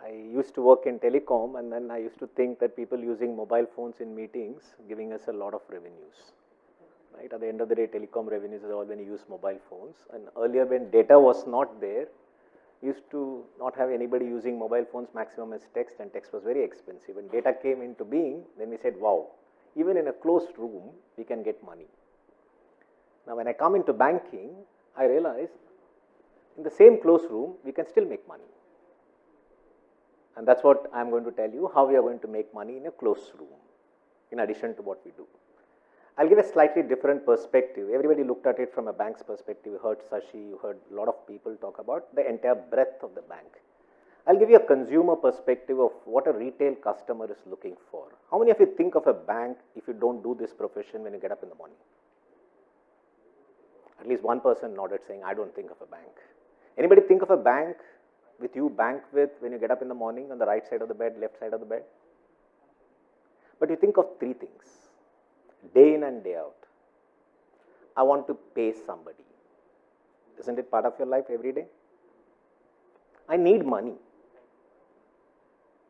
I used to work in telecom, and then I used to think that people using mobile phones in meetings giving us a lot of revenues. Right? At the end of the day, telecom revenues is all when you use mobile phones. And earlier, when data was not there, used to not have anybody using mobile phones. Maximum is text, and text was very expensive. When data came into being, then we said, wow, even in a closed room, we can get money. Now, when I come into banking, I realize in the same closed room, we can still make money. And that's what I'm going to tell you, how we are going to make money in a closed room, in addition to what we do. I'll give a slightly different perspective. Everybody looked at it from a bank's perspective. You heard Sashi, you heard a lot of people talk about the entire breadth of the bank. I'll give you a consumer perspective of what a retail customer is looking for. How many of you think of a bank if you don't do this profession when you get up in the morning? At least one person nodded saying, I don't think of a bank. Anybody think of a bank with you, bank with, when you get up in the morning on the right side of the bed, left side of the bed? But you think of three things. Day in and day out. I want to pay somebody. Isn't it part of your life every day? I need money.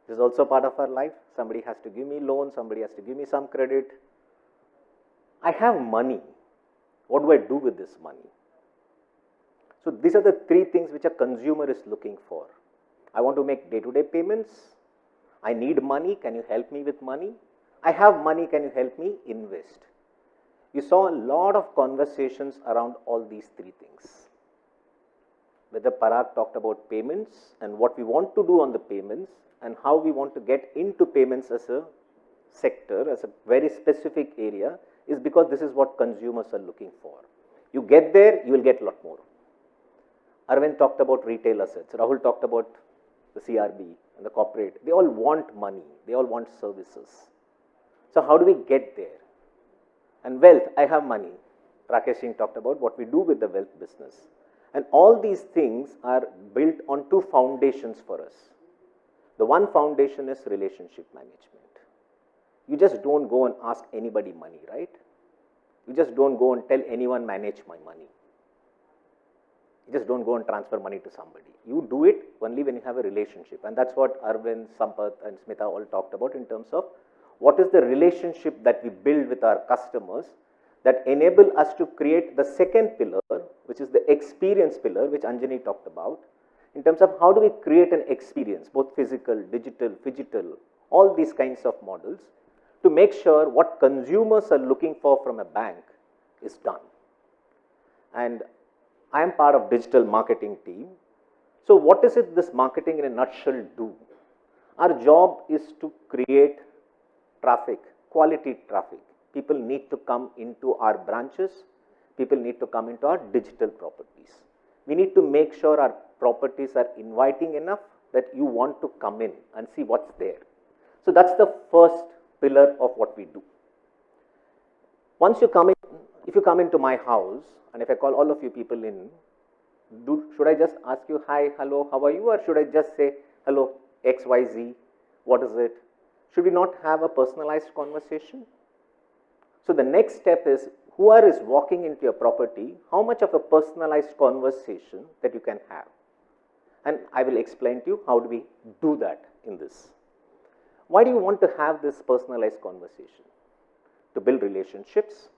This is also part of our life. Somebody has to give me loan, somebody has to give me some credit. I have money. What do I do with this money? So these are the three things which a consumer is looking for. I want to make day-to-day payments. I need money. Can you help me with money? I have money, can you help me invest? You saw a lot of conversations around all these three things. Whether Parag talked about payments and what we want to do on the payments and how we want to get into payments as a sector, as a very specific area, is because this is what consumers are looking for. You get there, you will get a lot more. Arvind talked about retail assets. Rahul talked about the CRB and the corporate. They all want money. They all want services. So how do we get there? And wealth, I have money. Rakesh Singh talked about what we do with the wealth business. And all these things are built on two foundations for us. The one foundation is relationship management. You just don't go and ask anybody money, right? You just don't go and tell anyone manage my money. You just don't go and transfer money to somebody. You do it only when you have a relationship. And that's what Arvind, Sampath and Smita all talked about in terms of what is the relationship that we build with our customers that enable us to create the second pillar, which is the experience pillar, which Anjani talked about, in terms of how do we create an experience, both physical, digital, phygital, all these kinds of models, to make sure what consumers are looking for from a bank is done. And I am part of digital marketing team. So what is it this marketing in a nutshell do? Our job is to create traffic, quality traffic. People need to come into our branches. People need to come into our digital properties. We need to make sure our properties are inviting enough that you want to come in and see what's there. So that's the first pillar of what we do. Once you come in, if you come into my house, and if I call all of you people in, should I just ask you, hi, hello, how are you? Or should I just say, hello, XYZ, what is it? Should we not have a personalized conversation? So the next step is, whoever is walking into your property, how much of a personalized conversation that you can have? And I will explain to you how do we do that in this. Why do you want to have this personalized conversation? To build relationships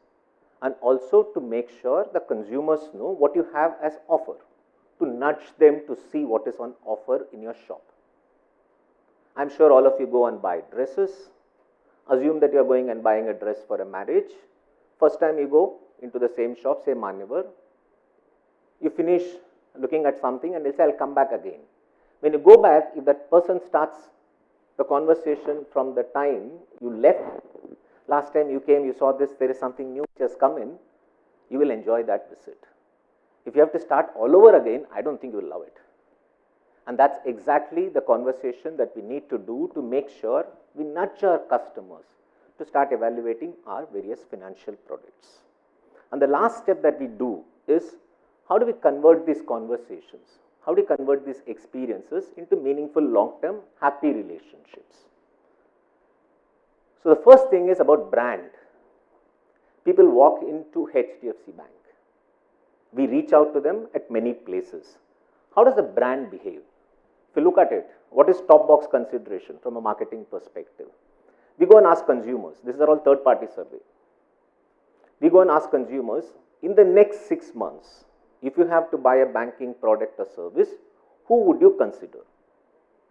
and also to make sure the consumers know what you have as offer, to nudge them to see what is on offer in your shop. I'm sure all of you go and buy dresses. Assume that you are going and buying a dress for a marriage. First time you go into the same shop, say Manyavar, you finish looking at something and they'll say, I'll come back again. When you go back, if that person starts the conversation from the time you left, last time you came, you saw this, there is something new which has come in, you will enjoy that visit. If you have to start all over again, I don't think you will love it. And that's exactly the conversation that we need to do to make sure we nudge our customers to start evaluating our various financial products. And the last step that we do is, how do we convert these conversations? How do we convert these experiences into meaningful, long-term, happy relationships? So the first thing is about brand. People walk into HDFC Bank. We reach out to them at many places. How does the brand behave? you look at it, what is top box consideration from a marketing perspective? We go and ask consumers, these are all third party survey. We go and ask consumers, in the next 6 months, if you have to buy a banking product or service, who would you consider?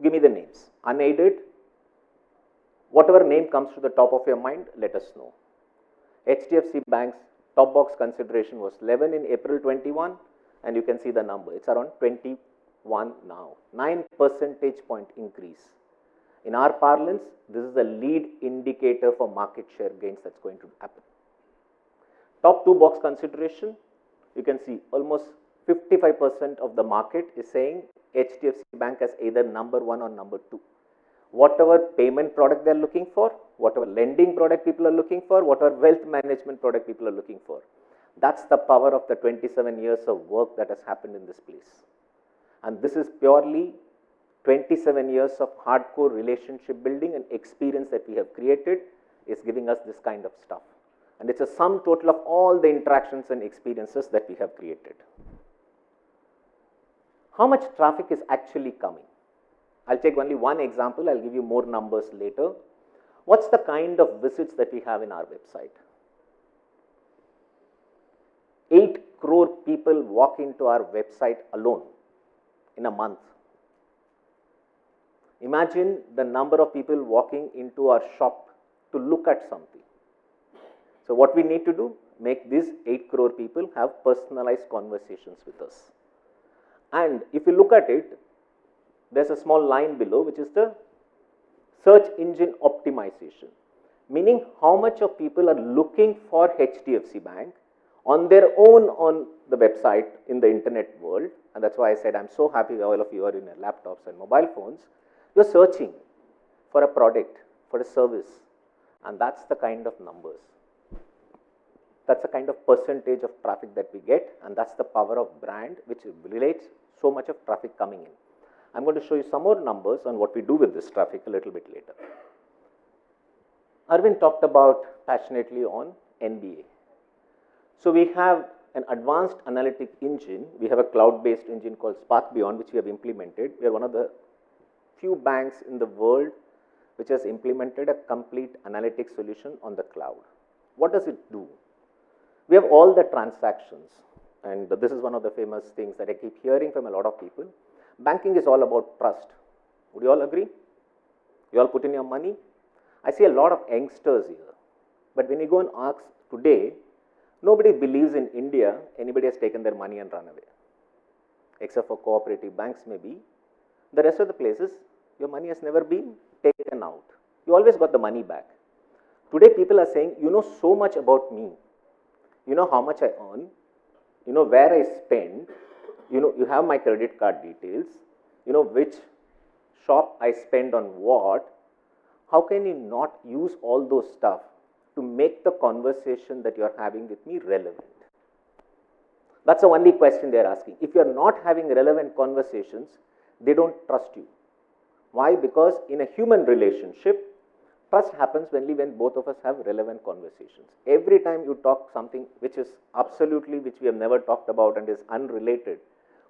Give me the names. Unaided, whatever name comes to the top of your mind, let us know. HDFC Bank's top box consideration was 11 in April 21, and you can see the number. It's around 21 now. 9 percentage point increase. In our parlance, this is a lead indicator for market share gains that's going to happen. Top 2 box consideration, you can see almost 55% of the market is saying HDFC Bank as either number 1 or number 2. Whatever payment product they are looking for, whatever lending product people are looking for, whatever wealth management product people are looking for. That's the power of the 27 years of work that has happened in this place. And this is purely 27 years of hardcore relationship building and experience that we have created is giving us this kind of stuff. And it's a sum total of all the interactions and experiences that we have created. How much traffic is actually coming? I'll take only one example. I'll give you more numbers later. What's the kind of visits that we have in our website? 8 crore people walk into our website alone in a month. Imagine the number of people walking into our shop to look at something. So what we need to do, make these 8 crore people have personalized conversations with us. And if you look at it, there's a small line below which is the search engine optimization, meaning how much of people are looking for HDFC Bank on their own on the website in the internet world. And that's why I said I'm so happy all of you are in your laptops and mobile phones. You're searching for a product, for a service, and that's the kind of numbers. That's the kind of percentage of traffic that we get, and that's the power of brand which relates so much of traffic coming in. I'm going to show you some more numbers on what we do with this traffic a little bit later. Arvind talked about passionately on NBA. So we have an advanced analytic engine. We have a cloud-based engine called Spark Beyond, which we have implemented. We are one of the few banks in the world which has implemented a complete analytic solution on the cloud. What does it do? We have all the transactions, and this is one of the famous things that I keep hearing from a lot of people. Banking is all about trust. Would you all agree? You all put in your money? I see a lot of youngsters here, but when you go and ask today, nobody believes in India anybody has taken their money and run away, except for cooperative banks maybe. The rest of the places, your money has never been taken out. You always got the money back. Today people are saying, you know so much about me. You know how much I earn. You know where I spend. You know, you have my credit card details. You know which shop I spend on what. How can you not use all those stuff to make the conversation that you're having with me relevant? That's the only question they're asking. If you're not having relevant conversations, they don't trust you. Why? Because in a human relationship, trust happens only when both of us have relevant conversations. Every time you talk something which is absolutely, which we have never talked about and is unrelated,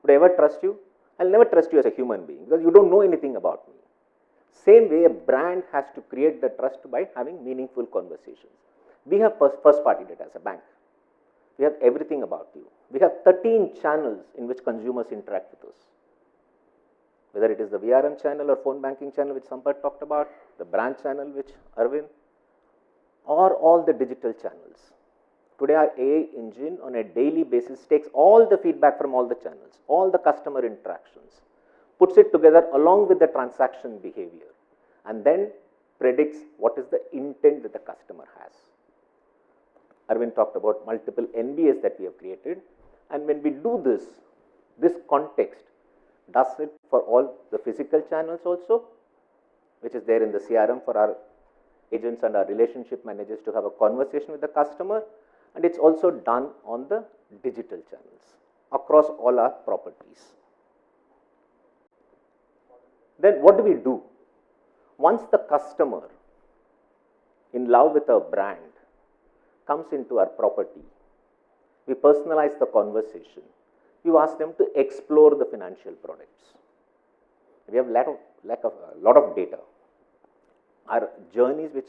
would I ever trust you? I'll never trust you as a human being because you don't know anything about me. Same way, a brand has to create the trust by having meaningful conversations. We have first party data as a bank. We have everything about you. We have 13 channels in which consumers interact with us. Whether it is the VRM channel or phone banking channel which Sampath talked about, the branch channel which Arvind, or all the digital channels. Today our AI engine on a daily basis takes all the feedback from all the channels, all the customer interactions, puts it together along with the transaction behavior, and then predicts what is the intent that the customer has. Arvind talked about multiple NBAs that we have created, and when we do this context does it for all the physical channels also, which is there in the CRM for our agents and our relationship managers to have a conversation with the customer, and it's also done on the digital channels across all our properties. Then what do we do? Once the customer in love with our brand comes into our property, we personalize the conversation. You ask them to explore the financial products. We have a lot of data. Our journeys, which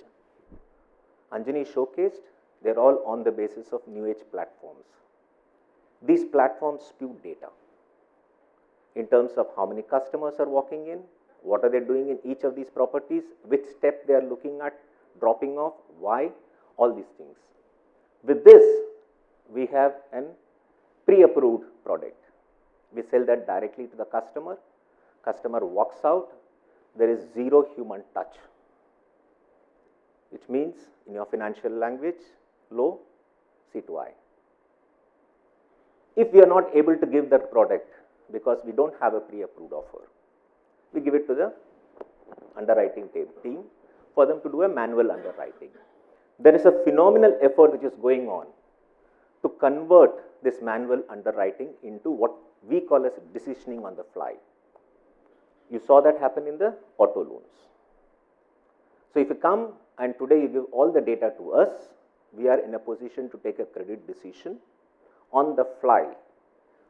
Anjani showcased, they're all on the basis of new age platforms. These platforms spew data in terms of how many customers are walking in, what are they doing in each of these properties, which step they are looking at dropping off, why, all these things. With this, we have an pre-approved product. We sell that directly to the customer. Customer walks out. There is zero human touch, which means in your financial language, low C2I. If we are not able to give that product because we don't have a pre-approved offer, we give it to the underwriting team for them to do a manual underwriting. There is a phenomenal effort which is going on to convert this manual underwriting into what we call as decisioning on the fly. You saw that happen in the auto loans. So if you come and today you give all the data to us, we are in a position to take a credit decision on the fly,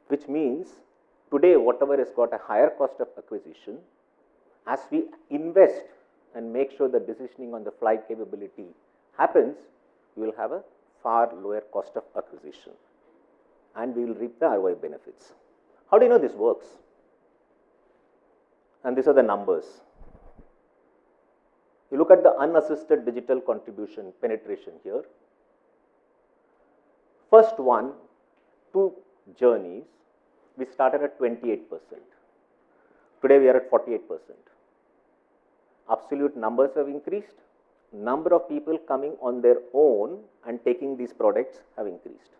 which means today whatever has got a higher cost of acquisition, as we invest and make sure the decisioning on the fly capability happens, we will have a far lower cost of acquisition and we will reap the ROI benefits. How do you know this works? And these are the numbers. You look at the unassisted digital contribution penetration here. First 2 journeys, we started at 28%. Today we are at 48%. Absolute numbers have increased. Number of people coming on their own and taking these products have increased.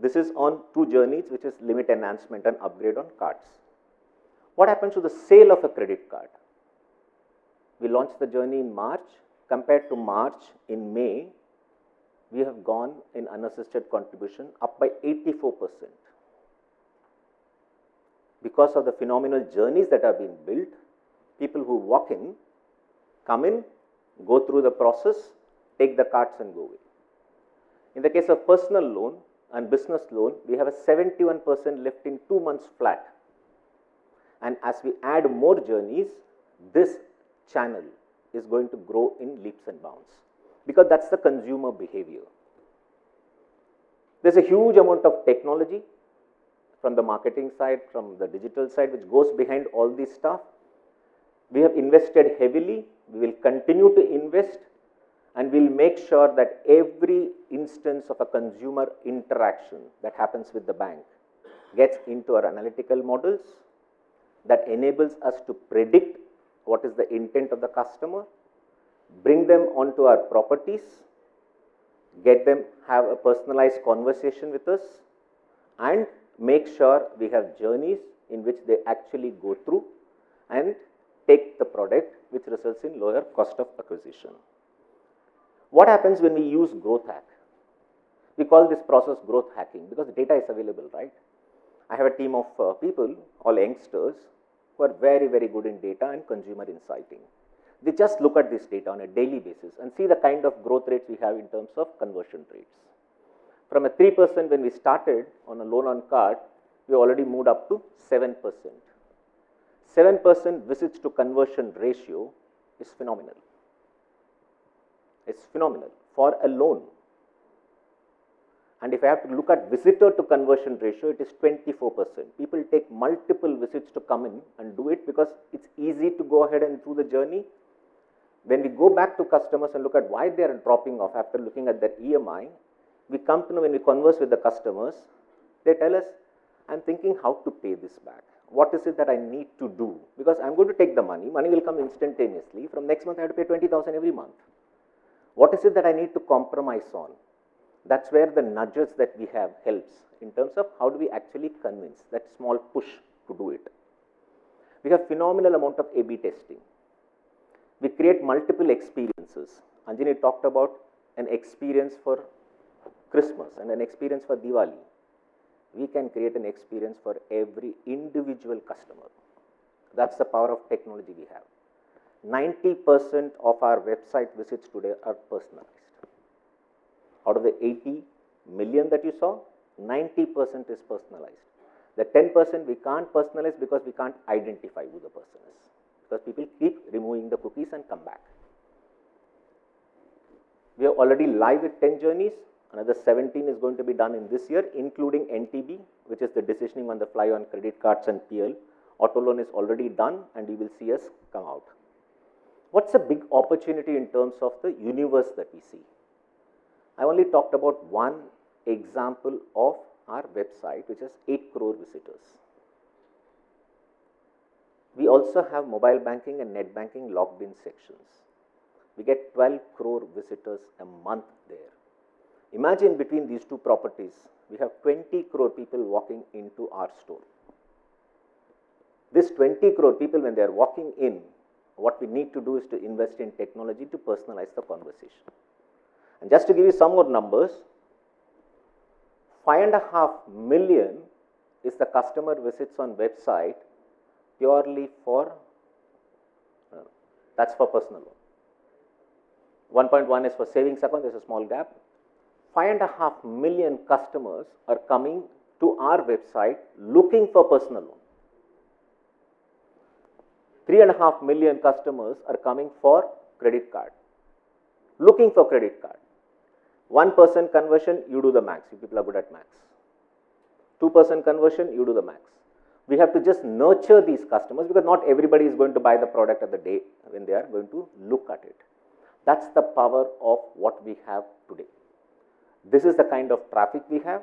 This is on 2 journeys, which is limit enhancement and upgrade on cards. What happens to the sale of a credit card? We launched the journey in March. Compared to March, in May, we have gone in unassisted contribution up by 84%. Because of the phenomenal journeys that have been built, people who walk in, come in, go through the process, take the cards and go away. In the case of personal loan and business loan, we have a 71% lift in 2 months flat. And as we add more journeys, this channel is going to grow in leaps and bounds because that's the consumer behavior. There's a huge amount of technology from the marketing side, from the digital side, which goes behind all this stuff. We have invested heavily, we will continue to invest, and we'll make sure that every instance of a consumer interaction that happens with the bank gets into our analytical models that enables us to predict what is the intent of the customer, bring them onto our properties, get them have a personalized conversation with us, and make sure we have journeys in which they actually go through and take the product, which results in lower cost of acquisition. What happens when we use growth hack? We call this process growth hacking because the data is available, right? I have a team of people, all youngsters, who are very, very good in data and consumer insighting. They just look at this data on a daily basis and see the kind of growth rates we have in terms of conversion rates. From a 3% when we started on a loan on card, we already moved up to 7%. 7% visits to conversion ratio is phenomenal. It's phenomenal for a loan. And if I have to look at visitor to conversion ratio, it is 24%. People take multiple visits to come in and do it because it's easy to go ahead and through the journey. When we go back to customers and look at why they are dropping off after looking at their EMI, we come to know when we converse with the customers, they tell us, I'm thinking how to pay this back. What is it that I need to do? Because I'm going to take the money will come instantaneously. From next month, I have to pay 20,000 every month. What is it that I need to compromise on? That's where the nudges that we have helps in terms of how do we actually convince that small push to do it. We have phenomenal amount of A/B testing. We create multiple experiences. Anjani talked about an experience for Christmas and an experience for Diwali. We can create an experience for every individual customer. That's the power of technology we have. 90% of our website visits today are personalized. Out of the 80 million that you saw, 90% is personalized. The 10% we can't personalize because we can't identify who the person is. Because people keep removing the cookies and come back. We are already live with 10 journeys. Another 17 is going to be done in this year, including NTB, which is the decisioning on the fly on credit cards and PL. Auto loan is already done, and you will see us come out. What's a big opportunity in terms of the universe that we see? I only talked about one example of our website, which has 8 crore visitors. We also have mobile banking and net banking logged in sections. We get 12 crore visitors a month there. Imagine between these two properties, we have 20 crore people walking into our store. This 20 crore people, when they are walking in, what we need to do is to invest in technology to personalize the conversation. And just to give you some more numbers, 5.5 million is the customer visits on website purely for, that's for personal loan. 1.1 is for savings account, there's a small gap. 5.5 million customers are coming to our website looking for personal loan. 3.5 million customers are coming for credit card, looking for credit card. 1% conversion, you do the max. You people are good at max. 2% conversion, you do the max. We have to just nurture these customers because not everybody is going to buy the product at the day when they are going to look at it. That's the power of what we have today. This is the kind of traffic we have,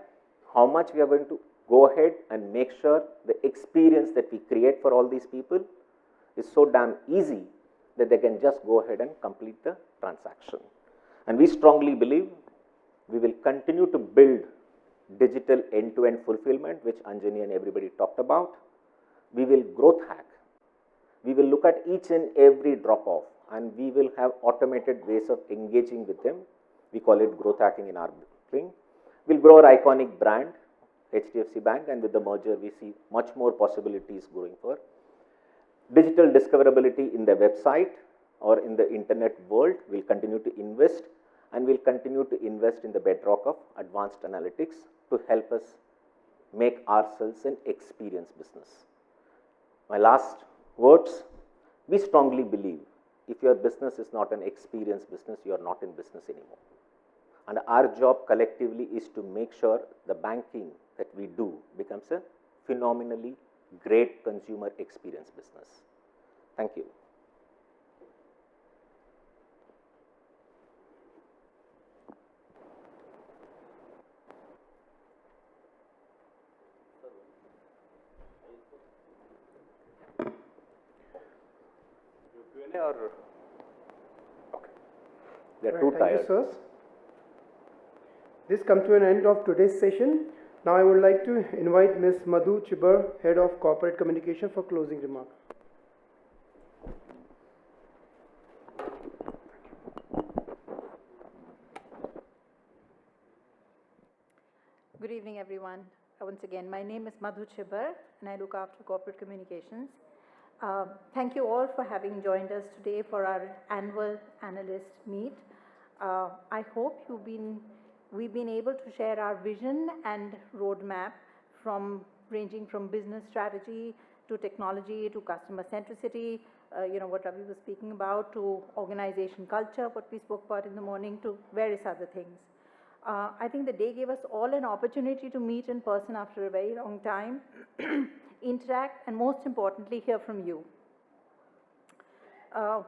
how much we are going to go ahead and make sure the experience that we create for all these people is so damn easy that they can just go ahead and complete the transaction. And we strongly believe we will continue to build digital end-to-end fulfillment, which Anjani and everybody talked about. We will growth hack. We will look at each and every drop-off and we will have automated ways of engaging with them. We call it growth hacking in our thing. We'll grow our iconic brand, HDFC Bank, and with the merger, we see much more possibilities going for digital discoverability in the website or in the internet world. We'll continue to invest, and we'll continue to invest in the bedrock of advanced analytics to help us make ourselves an experience business. My last words, we strongly believe if your business is not an experience business, you are not in business anymore. And our job collectively is to make sure the banking that we do becomes a phenomenally great consumer experience business. Thank you. Or okay, they're too tired. Thank you, sirs. This comes to an end of today's session. Now I would like to invite Ms. Madhu Chibar, Head of Corporate Communication, for closing remarks. Good evening, everyone. Once again, my name is Madhu Chibar, and I look after corporate communications. Thank you all for having joined us today for our annual analyst meet. I hope we've been able to share our vision and roadmap ranging from business strategy to technology to customer centricity, what Ravi was speaking about, to organization culture, what we spoke about in the morning, to various other things. I think the day gave us all an opportunity to meet in person after a very long time, interact, and most importantly, hear from you.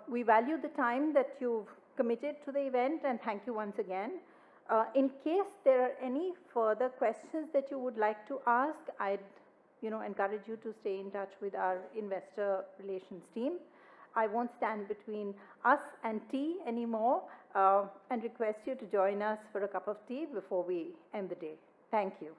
We value the time that you've committed to the event, and thank you once again. In case there are any further questions that you would like to ask, I'd encourage you to stay in touch with our investor relations team. I won't stand between us and tea anymore, and request you to join us for a cup of tea before we end the day. Thank you.